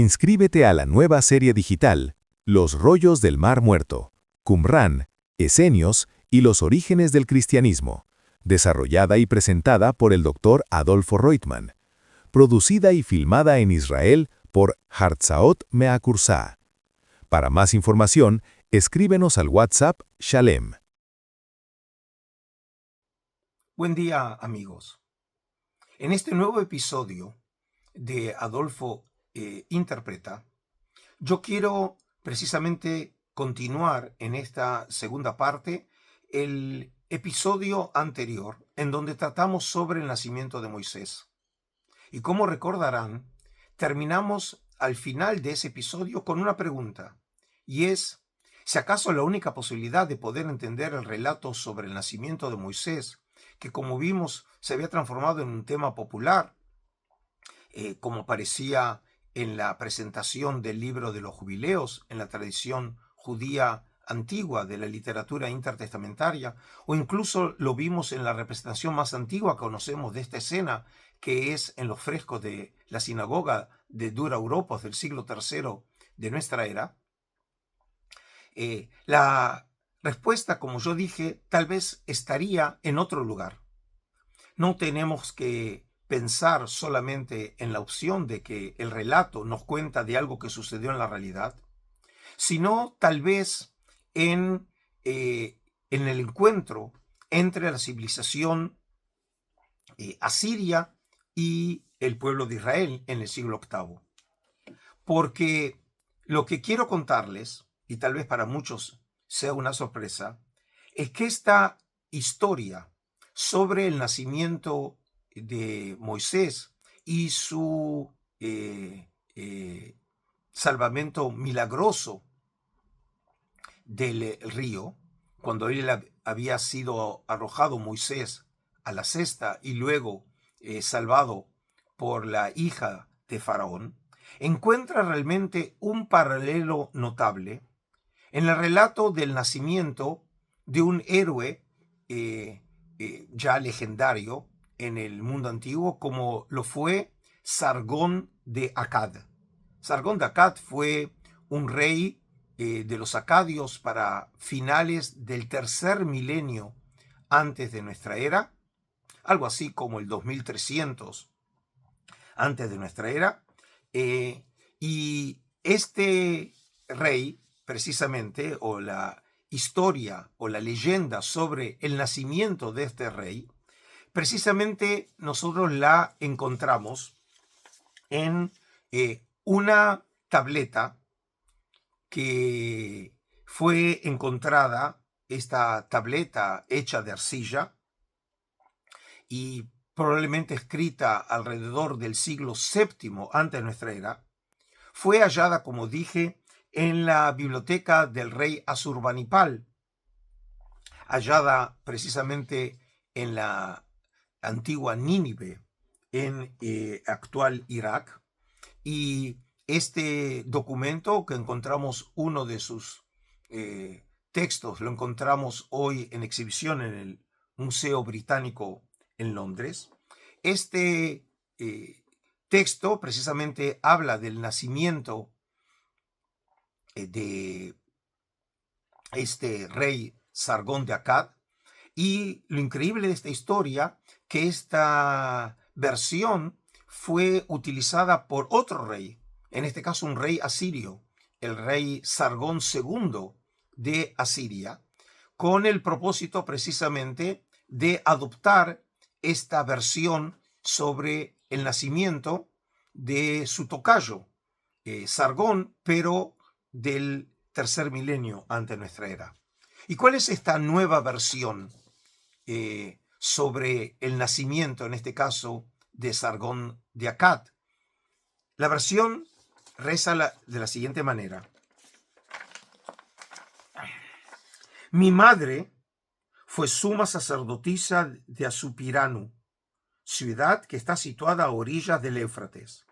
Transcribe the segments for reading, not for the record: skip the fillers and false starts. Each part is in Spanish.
Inscríbete a la nueva serie digital, Los rollos del Mar Muerto, Qumrán, Esenios y los orígenes del cristianismo, desarrollada y presentada por el Dr. Adolfo Reutemann, producida y filmada en Israel por Hartzaot Meakursá. Para más información, escríbenos al WhatsApp Shalem. Buen día, amigos. En este nuevo episodio de Adolfo Interpreta, yo quiero precisamente continuar en esta segunda parte el episodio anterior en donde tratamos sobre el nacimiento de Moisés. Y como recordarán, terminamos al final de ese episodio con una pregunta, y es, si acaso la única posibilidad de poder entender el relato sobre el nacimiento de Moisés, que como vimos se había transformado en un tema popular, como parecía en la presentación del libro de los jubileos, en la tradición judía antigua de la literatura intertestamentaria, o incluso lo vimos en la representación más antigua que conocemos de esta escena, que es en los frescos de la sinagoga de Dura Europos del siglo III de nuestra era. La respuesta, como yo dije, tal vez estaría en otro lugar. No tenemos que pensar solamente en la opción de que el relato nos cuenta de algo que sucedió en la realidad, sino tal vez en el encuentro entre la civilización asiria y el pueblo de Israel en el siglo VIII. Porque lo que quiero contarles, y tal vez para muchos sea una sorpresa, es que esta historia sobre el nacimiento de Moisés y su salvamento milagroso del río, cuando él había sido arrojado Moisés a la cesta y luego salvado por la hija de Faraón, encuentra realmente un paralelo notable en el relato del nacimiento de un héroe ya legendario en el mundo antiguo, como lo fue Sargón de Akkad. Sargón de Akkad fue un rey de los acadios para finales del tercer milenio antes de nuestra era, algo así como el 2300 antes de nuestra era, y este rey, precisamente, o la historia o la leyenda sobre el nacimiento de este rey, precisamente nosotros la encontramos en una tableta que fue encontrada, esta tableta hecha de arcilla y probablemente escrita alrededor del siglo VII antes de nuestra era, fue hallada, como dije, en la biblioteca del rey Asurbanipal, hallada precisamente en la antigua Nínive, en actual Irak. Y este documento, que encontramos uno de sus textos, lo encontramos hoy en exhibición en el Museo Británico en Londres. Este texto precisamente habla del nacimiento de este rey Sargón de Akkad, y lo increíble de esta historia, que esta versión fue utilizada por otro rey, en este caso un rey asirio, el rey Sargón II de Asiria, con el propósito precisamente de adoptar esta versión sobre el nacimiento de su tocayo, Sargón, pero del tercer milenio antes de nuestra era. ¿Y cuál es esta nueva versión sobre el nacimiento, en este caso, de Sargón de Akkad? La versión reza de la siguiente manera. Mi madre fue suma sacerdotisa de Asupiranu, ciudad que está situada a orillas del Éufrates.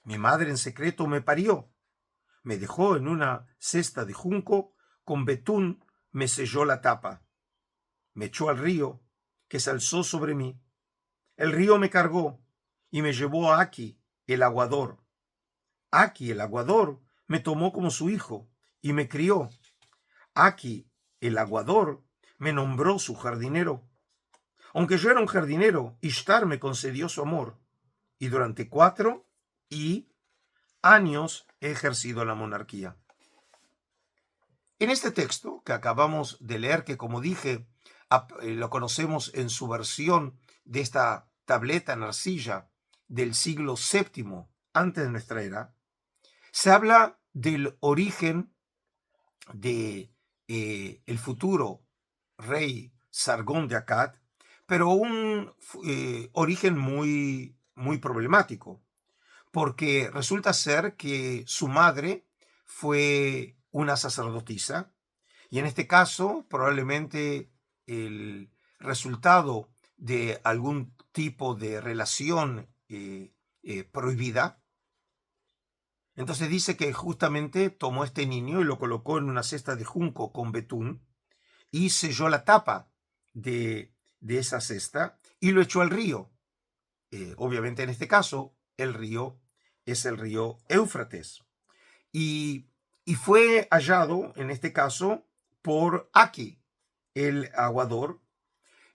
Mi madre en secreto me parió, me dejó en una cesta de junco, con betún me selló la tapa, me echó al río, que se alzó sobre mí. El río me cargó y me llevó a Aki, el aguador. Aquí, el aguador, me tomó como su hijo y me crió. Aquí, el aguador, me nombró su jardinero. Aunque yo era un jardinero, Ishtar me concedió su amor. Y durante 4 años he ejercido la monarquía. En este texto que acabamos de leer, que como dije, lo conocemos en su versión de esta tableta en arcilla del siglo VII antes de nuestra era, se habla del origen de el futuro rey Sargón de Akkad, pero un origen muy problemático, porque resulta ser que su madre fue una sacerdotisa, y en este caso probablemente el resultado de algún tipo de relación prohibida. Entonces dice que justamente tomó este niño y lo colocó en una cesta de junco con betún y selló la tapa de esa cesta y lo echó al río. Obviamente en este caso el río es el río Éufrates. Y fue hallado en este caso por Aki, el aguador,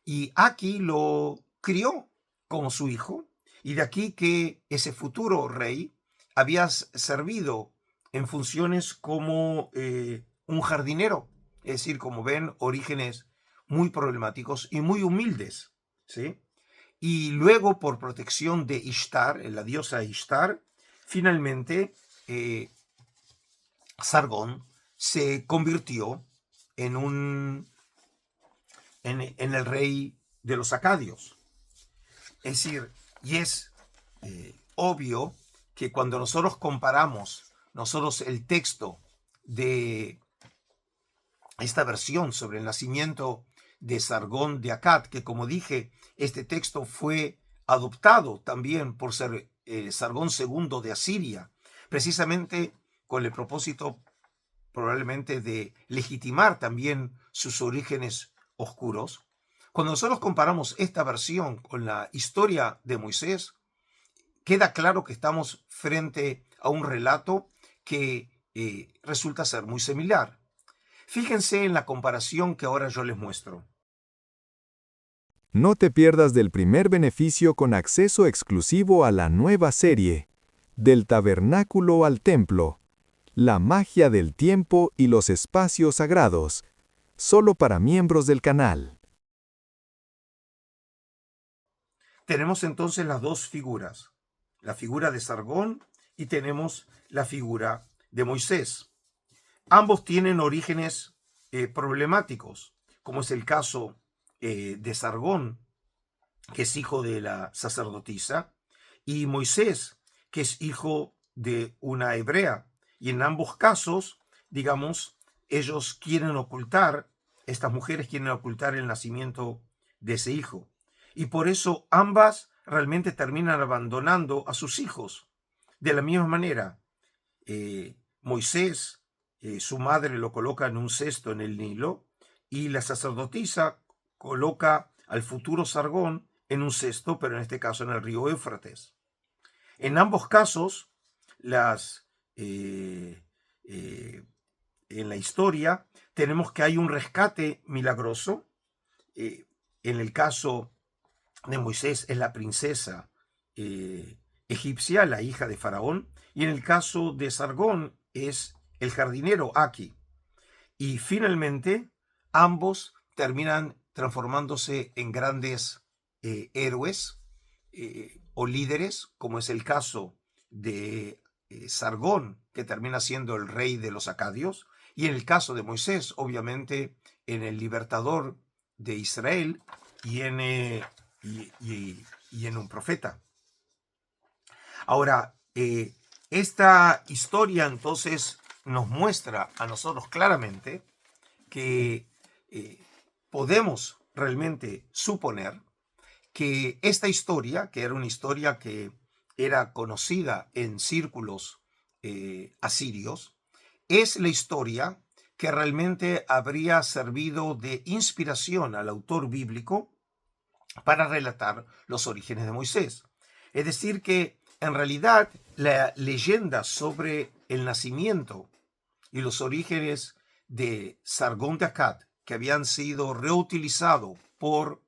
y Aki lo crió como su hijo, y de aquí que ese futuro rey había servido en funciones como un jardinero, es decir, como ven, orígenes muy problemáticos y muy humildes, ¿sí? Y luego, por protección de Ishtar, la diosa Ishtar, finalmente Sargón se convirtió en el rey de los acadios. Es decir, y es obvio que cuando nosotros comparamos el texto de esta versión sobre el nacimiento de Sargón de Akkad, que como dije, este texto fue adoptado también por Sargón II de Asiria, precisamente con el propósito probablemente de legitimar también sus orígenes oscuros. Cuando nosotros comparamos esta versión con la historia de Moisés, queda claro que estamos frente a un relato que resulta ser muy similar. Fíjense en la comparación que ahora yo les muestro. No te pierdas del primer beneficio con acceso exclusivo a la nueva serie, Del Tabernáculo al Templo, la magia del tiempo y los espacios sagrados, solo para miembros del canal. Tenemos entonces las dos figuras, la figura de Sargón y tenemos la figura de Moisés. Ambos tienen orígenes problemáticos, como es el caso de Sargón, que es hijo de la sacerdotisa, y Moisés, que es hijo de una hebrea. Y en ambos casos, digamos, ellos quieren ocultar, estas mujeres quieren ocultar el nacimiento de ese hijo. Y por eso ambas realmente terminan abandonando a sus hijos. De la misma manera, Moisés, su madre lo coloca en un cesto en el Nilo y la sacerdotisa coloca al futuro Sargón en un cesto, pero en este caso en el río Éufrates. En ambos casos, en la historia tenemos que hay un rescate milagroso. En el caso de Moisés es la princesa egipcia, la hija de Faraón, y en el caso de Sargón es el jardinero Aki. Y finalmente ambos terminan transformándose en grandes héroes o líderes, como es el caso de Sargón, que termina siendo el rey de los acadios, y en el caso de Moisés, obviamente, en el libertador de Israel y en un profeta. Ahora, esta historia entonces nos muestra a nosotros claramente que podemos realmente suponer que esta historia, que era una historia que era conocida en círculos asirios, es la historia que realmente habría servido de inspiración al autor bíblico para relatar los orígenes de Moisés. Es decir, que en realidad la leyenda sobre el nacimiento y los orígenes de Sargón de Akkad, que habían sido reutilizados por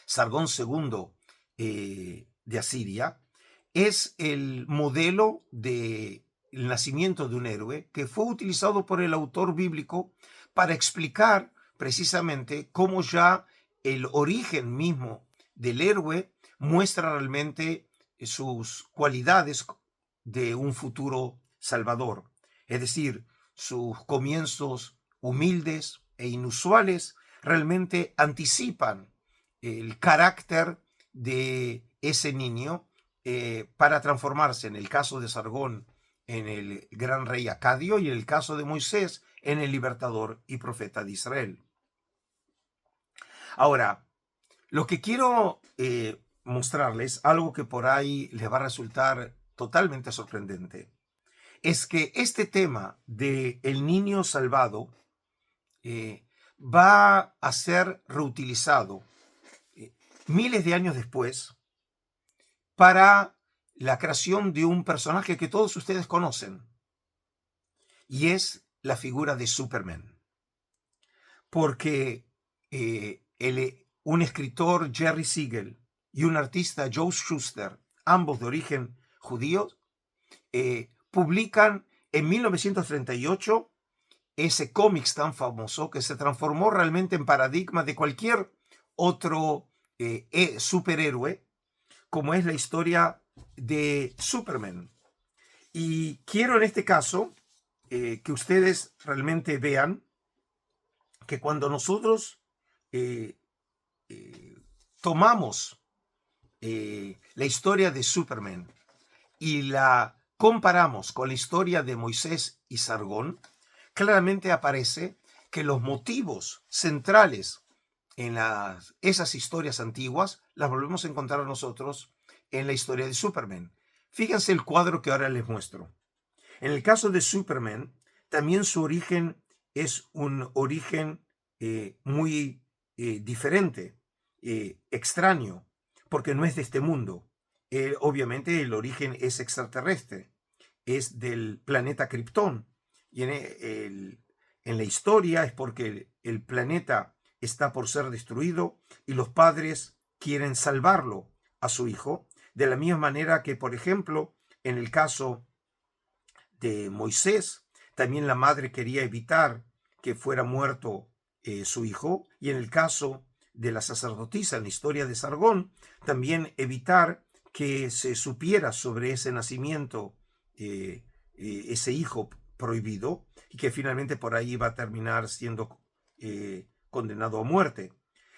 Sargón II de Asiria, es el modelo del nacimiento de un héroe que fue utilizado por el autor bíblico para explicar precisamente cómo ya el origen mismo del héroe muestra realmente sus cualidades de un futuro salvador. Es decir, sus comienzos humildes e inusuales realmente anticipan el carácter de ese niño para transformarse, en el caso de Sargón, en el gran rey Acadio, y en el caso de Moisés, en el libertador y profeta de Israel. Ahora, lo que quiero mostrarles, algo que por ahí les va a resultar totalmente sorprendente, es que este tema de el niño salvado va a ser reutilizado miles de años después para la creación de un personaje que todos ustedes conocen, y es la figura de Superman. Porque un escritor, Jerry Siegel, y un artista, Joe Shuster, ambos de origen judío, publican en 1938 ese cómic tan famoso que se transformó realmente en paradigma de cualquier otro superhéroe, como es la historia de Superman. Y quiero en este caso que ustedes realmente vean que cuando nosotros tomamos la historia de Superman y la comparamos con la historia de Moisés y Sargón, claramente aparece que los motivos centrales en esas historias antiguas las volvemos a encontrar nosotros en la historia de Superman. Fíjense el cuadro que ahora les muestro. En el caso de Superman, también su origen es un origen muy diferente, extraño, porque no es de este mundo. Obviamente el origen es extraterrestre, es del planeta Krypton. Y en la historia es porque el planeta está por ser destruido y los padres quieren salvarlo a su hijo, de la misma manera que, por ejemplo, en el caso de Moisés, también la madre quería evitar que fuera muerto su hijo, y en el caso de la sacerdotisa, en la historia de Sargón, también evitar que se supiera sobre ese nacimiento, ese hijo prohibido, y que finalmente por ahí va a terminar siendo condenado a muerte.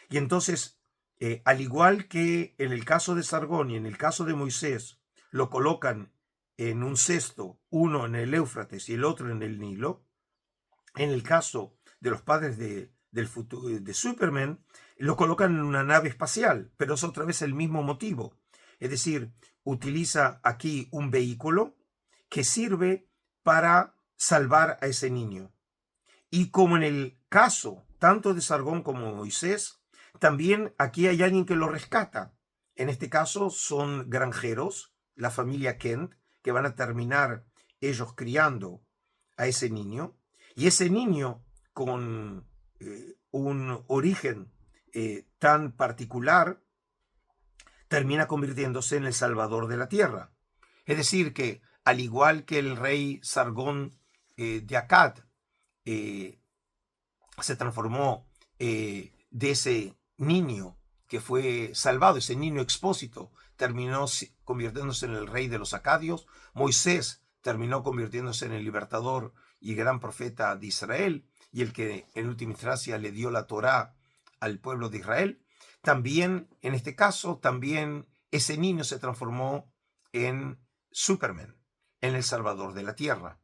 Y entonces, al igual que en el caso de Sargón y en el caso de Moisés, lo colocan en un cesto, uno en el Éufrates y el otro en el Nilo, en el caso de los padres de Superman, lo colocan en una nave espacial, pero es otra vez el mismo motivo. Es decir, utiliza aquí un vehículo que sirve para salvar a ese niño. Y como en el caso tanto de Sargón como Moisés, también aquí hay alguien que lo rescata. En este caso son granjeros, la familia Kent, que van a terminar ellos criando a ese niño. Y ese niño, con un origen tan particular, termina convirtiéndose en el salvador de la tierra. Es decir, que al igual que el rey Sargón de Akkad se transformó de ese niño que fue salvado, ese niño expósito, terminó convirtiéndose en el rey de los acadios. Moisés terminó convirtiéndose en el libertador y gran profeta de Israel, y el que en última instancia le dio la Torá al pueblo de Israel. También, en este caso, también ese niño se transformó en Superman, en el salvador de la tierra.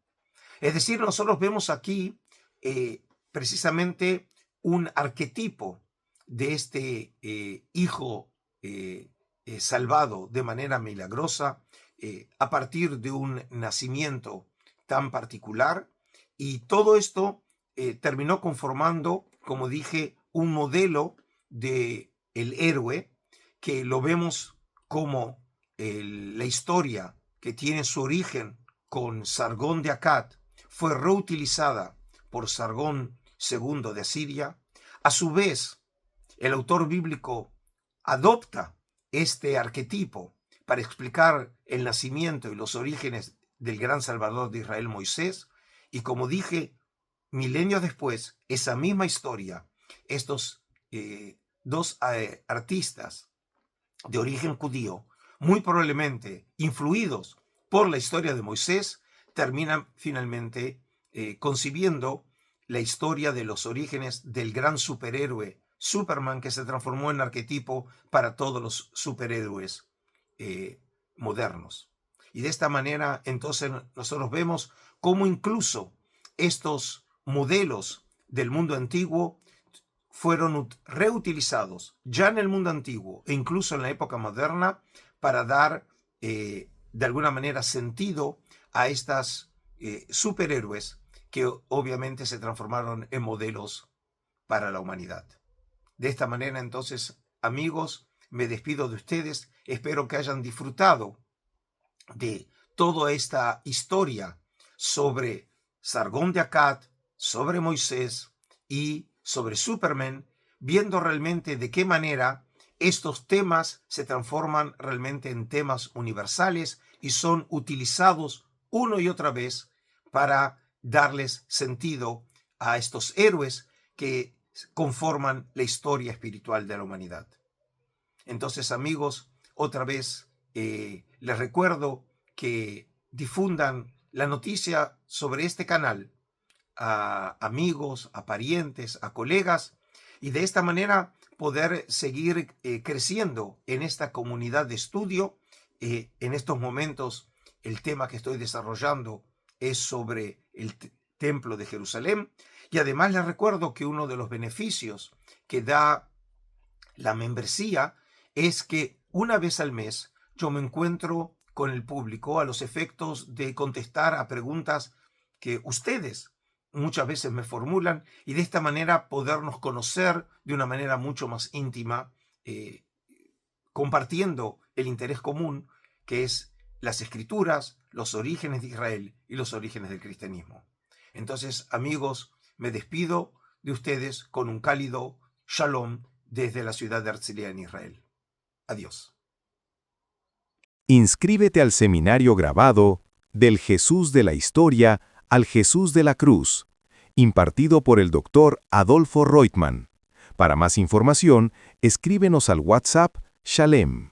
Es decir, nosotros vemos aquí precisamente un arquetipo de este hijo salvado de manera milagrosa a partir de un nacimiento tan particular, y todo esto terminó conformando, como dije, un modelo de el héroe que lo vemos como la historia que tiene su origen con Sargón de Akkad, fue reutilizada por Sargón II de Asiria, a su vez, el autor bíblico adopta este arquetipo para explicar el nacimiento y los orígenes del gran Salvador de Israel, Moisés, y como dije, milenios después, esa misma historia, estos dos artistas de origen judío, muy probablemente influidos por la historia de Moisés, terminan finalmente concibiendo la historia de los orígenes del gran superhéroe Superman, que se transformó en arquetipo para todos los superhéroes modernos. Y de esta manera, entonces, nosotros vemos cómo incluso estos modelos del mundo antiguo fueron reutilizados ya en el mundo antiguo e incluso en la época moderna para dar de alguna manera sentido a estas superhéroes que obviamente se transformaron en modelos para la humanidad. De esta manera, entonces, amigos, me despido de ustedes. Espero que hayan disfrutado de toda esta historia sobre Sargón de Akkad, sobre Moisés y sobre Superman, viendo realmente de qué manera estos temas se transforman realmente en temas universales y son utilizados una y otra vez para darles sentido a estos héroes que conforman la historia espiritual de la humanidad. Entonces, amigos, otra vez les recuerdo que difundan la noticia sobre este canal a amigos, a parientes, a colegas, y de esta manera poder seguir creciendo en esta comunidad de estudio. En estos momentos, el tema que estoy desarrollando es sobre el Templo de Jerusalén, y además les recuerdo que uno de los beneficios que da la membresía es que una vez al mes yo me encuentro con el público a los efectos de contestar a preguntas que ustedes muchas veces me formulan, y de esta manera podernos conocer de una manera mucho más íntima, compartiendo el interés común que es las escrituras, los orígenes de Israel y los orígenes del cristianismo. Entonces, amigos, me despido de ustedes con un cálido shalom desde la ciudad de Herzliya en Israel. Adiós. Inscríbete al seminario grabado Del Jesús de la Historia al Jesús de la Cruz, impartido por el Dr. Adolfo Roitman. Para más información, escríbenos al WhatsApp Shalem.